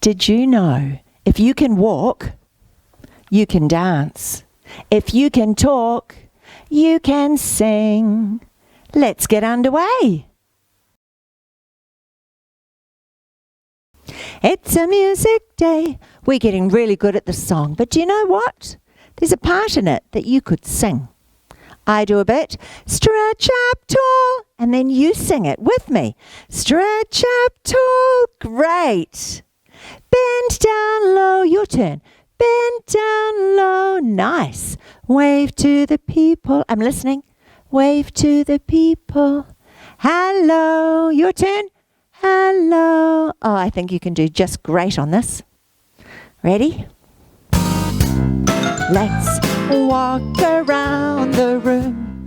Did you know if you can walk, you can dance? If you can talk, you can sing. Let's get underway. It's a music day. We're getting really good at the song, but do you know what? There's a part in it that you could sing. I do a bit. Stretch up tall, and then you sing it with me. Stretch up tall. Great. Bend down low. Your turn. Bend down low. Nice. Wave to the people. I'm listening. Wave to the people. Hello. Your turn. Hello. Oh, I think you can do just great on this. Ready? Let's walk around the room.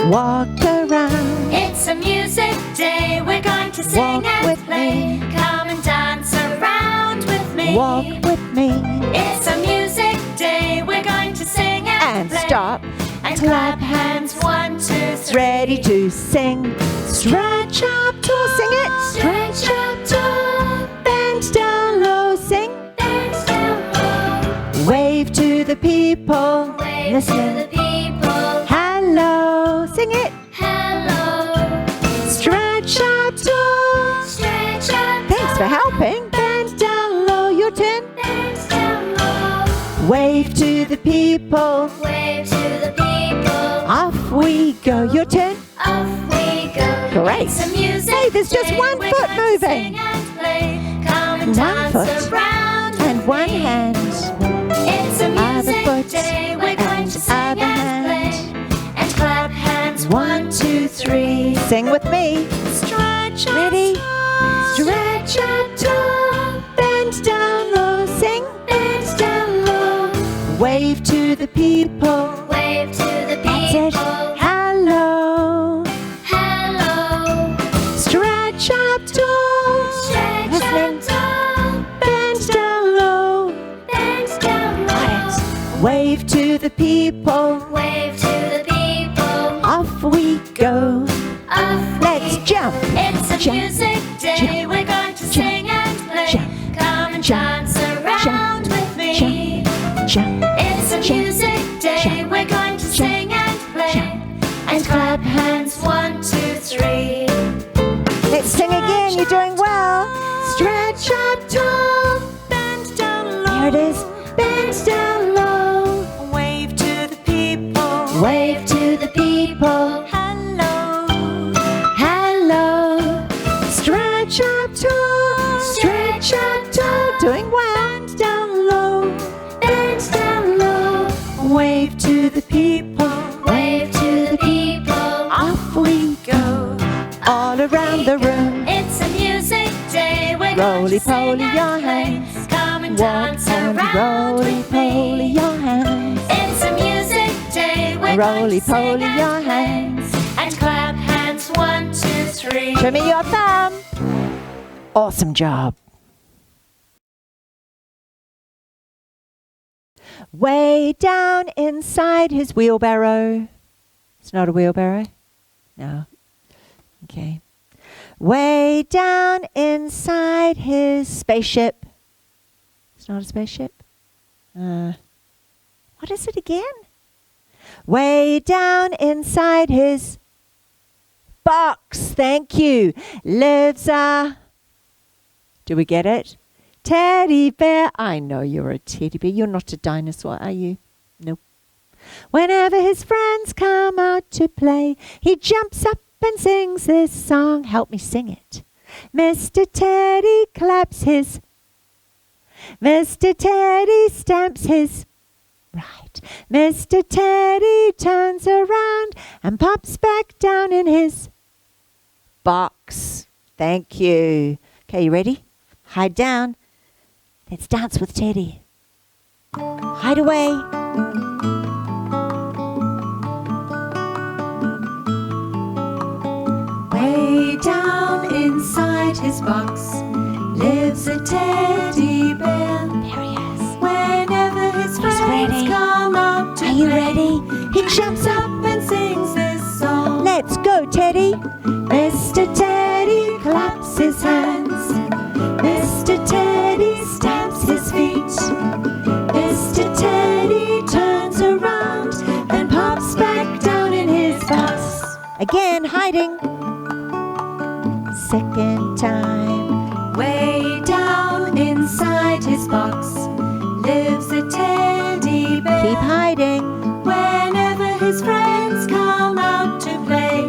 Walk around. It's a music day. We're going to sing Walk and with play. me. Come and dance around with me. Walk with me. It's a music day. We're going to sing and play. Stop. And clap hands. 1, 2, 3. Ready to sing. Stretch up tall. Sing it. Stretch up tall. Bend down low. Sing. Bend down low. Wave to the people. Wave Listen. to the people. Hello. Sing it. Hello. Stretch up tall. Stretch up Thanks for helping. Bend down low. Your turn. Bend down low. Wave to the people. Wave to the people. Off we go. Your turn. Off we go. Great. It's a music Hey, there's just day. one We're foot going to moving. sing and play. Come and One dance foot around and with one me. hand. It's a Other music foot day. We're going and to sing other and hand. play. And clap hands. 1, 2, 3. Sing with me. Stretch up Ready? tall. Stretch up tall. Bend down low. Sing. Bend down low. Wave to the people. Wave to the That's it. people. Hello. Hello. Stretch up tall. Stretch Listening. up tall. Bend down low. Bend down low. Wave to the people. Wave to the people. Off we go. Off Let's we jump. It's a Jump. music day. Jump. We're going to sing and play. Jump. Come and Jump. dance around with me. Jump. It's a Jump. music day. Jump. We're going to sing and play. And clap hands. 1, 2, 3. Let's sing again. You're doing well. Stretch up tall. Bend down low. Here it is. Bend down low. Wave to the people. Wave to the people. Hello. Hello. Stretch up tall. Stretch up tall. Doing well. Bend down low. Bend down low. Wave to the people. Wave to the people. Off we go. All around the room. It's a music day. We're going to sing Roly-poly, your and play. hands. Come and Walk dance and around with roly-poly me. your hands. It's a music day. We're going to sing Roly-poly and your play. hands. And clap hands. 1, 2, 3. Show me your thumb. Awesome job. Way down inside his wheelbarrow. It's not a wheelbarrow? No. Okay. Way down inside his spaceship. It's not a spaceship? What is it again? Way down inside his box. Thank you. Lives a... Do we get it? Teddy bear. I know you're a teddy bear. You're not a dinosaur, are you? Nope. Whenever his friends come out to play, he jumps up and sings this song. Help me sing it. Mr. Teddy claps his. Mr. Teddy stamps his. Right. Mr. Teddy turns around and pops back down in his box. Thank you. Okay, you ready? Hide down. Let's dance with Teddy. Hide away. Way down inside his box lives a teddy bear. There he is. Whenever his friends come out to play, he jumps up and sings this song. Let's go, Teddy. Mr. Teddy claps his hands. Mr. Teddy hiding. Second time. Way down inside his box lives a teddy bear. Keep hiding. Whenever his friends come out to play,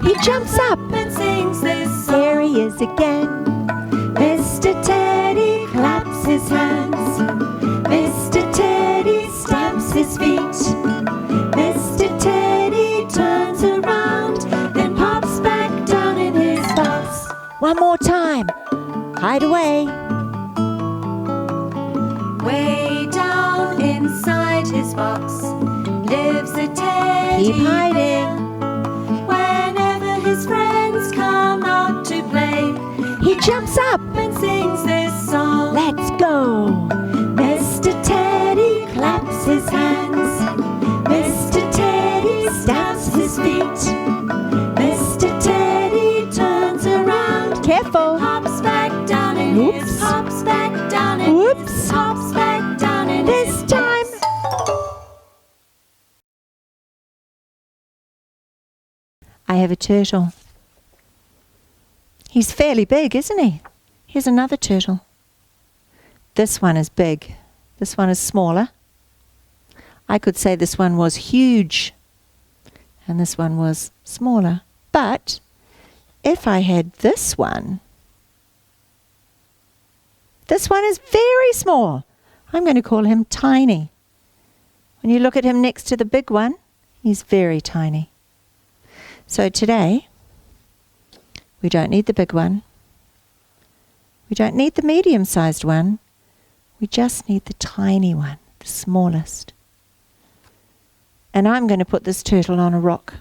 He jumps up. and sings this song. There he is again. Mr. Teddy claps his hands. Mr. Teddy stamps his feet. Mr. Teddy turns around, then pops back down in his box. One more time. Hide away. Way down inside his box lives a teddy Keep hiding. Whenever his friends come out to play, He jumps up. and sings this song. Let's go. Mr. Teddy claps his hands. Mr. Teddy stamps his feet. Mr. Teddy turns around, Careful. hops back down in Oops. his, hops back down in Oops. his, hops back down in This his time. I have a turtle. He's fairly big, isn't he? Here's another turtle. This one is big. This one is smaller. I could say this one was huge and this one was smaller. But if I had this one is very small. I'm going to call him tiny. When you look at him next to the big one, he's very tiny. So today, we don't need the big one. We don't need the medium-sized one. We just need the tiny one, the smallest. And I'm going to put this turtle on a rock.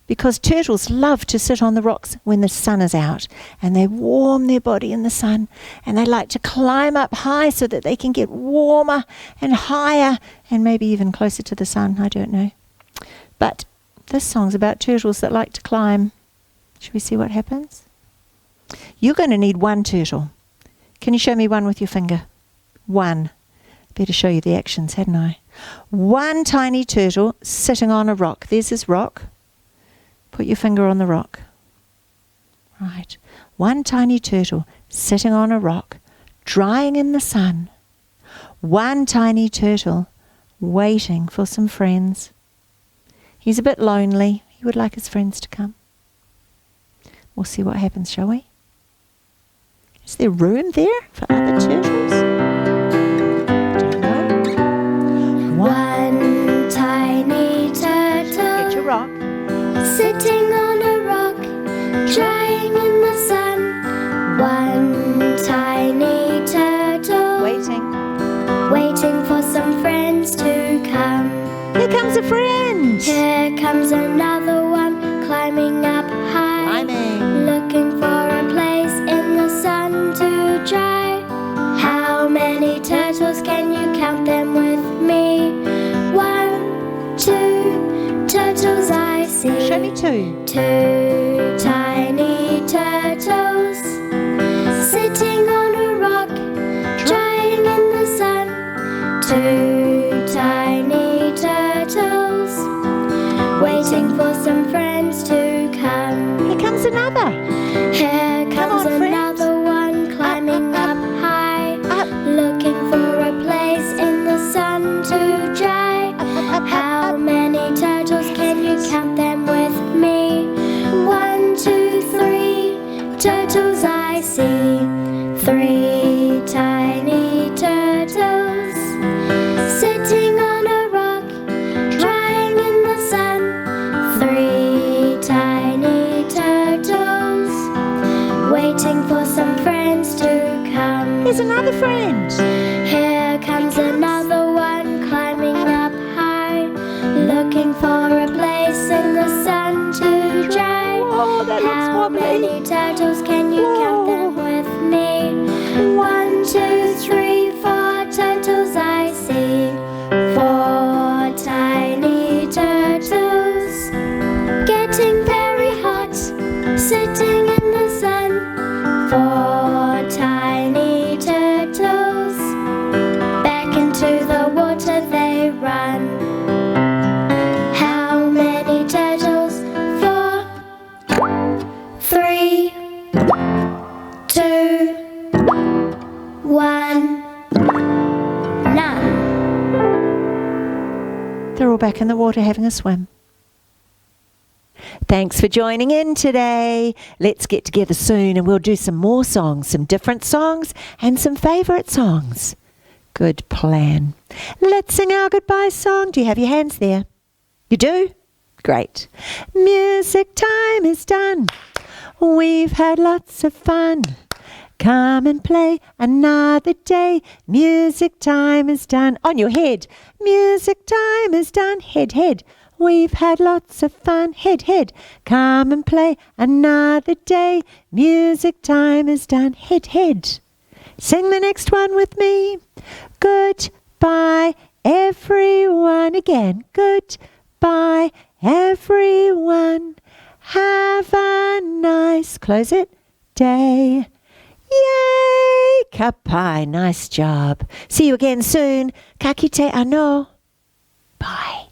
Because turtles love to sit on the rocks when the sun is out, and they warm their body in the sun, and they like to climb up high so that they can get warmer and higher and maybe even closer to the sun. I don't know. But this song's about turtles that like to climb. Should we see what happens? You're going to need one turtle. Can you show me one with your finger? One. Better show you the actions, hadn't I? One tiny turtle sitting on a rock. There's his rock. Put your finger on the rock. Right. One tiny turtle sitting on a rock, drying in the sun. One tiny turtle waiting for some friends. He's a bit lonely. He would like his friends to come. We'll see what happens, shall we? Is there room there for other turtles? Don't know. One tiny turtle Get your rock. sitting on a rock, drying in the sun. One tiny turtle waiting for some friends to come. Here comes a friend. Here comes another one, climbing up high, Climbing. looking for a place in the sun to dry. How many turtles can you count them with me? 1, 2 turtles I see. Show me two. 2 tiny turtles sitting on a rock, drying in the sun. 2 tiny turtles waiting for some friends to come. Here comes another. Here comes on, friends. another one, climbing up high, Up. looking for a place in the sun to dry. How many turtles can you count them with me? 1, 2, 3 turtles I see. 3 tiny turtles sitting on a rock, drying in the sun. 3 tiny turtles waiting for some friends to come. Here's another friend. Here comes another one, climbing up high, looking for a place in the sun to dry. Oh, that looks How wobbly. many turtles can you count them with me? 1, 2, 3 4 turtles I see. 4 tiny turtles getting very hot, sitting in the sun. 4 tiny turtles, back into the water they run. How many turtles? 4 They're all back in the water having a swim. Thanks for joining in today. Let's get together soon and we'll do some more songs, some different songs and some favourite songs. Good plan. Let's sing our goodbye song. Do you have your hands there? You do? Great. Music time is done. We've had lots of fun. Come and play another day. Music time is done. On your head. Music time is done. Head, head. We've had lots of fun. Head, head. Come and play another day. Music time is done. Head, head. Sing the next one with me. Goodbye, everyone. Again. Goodbye, everyone. Have a nice, close it, day. Yay! Ka pai. Nice job. See you again soon. Ka kite anō. Bye.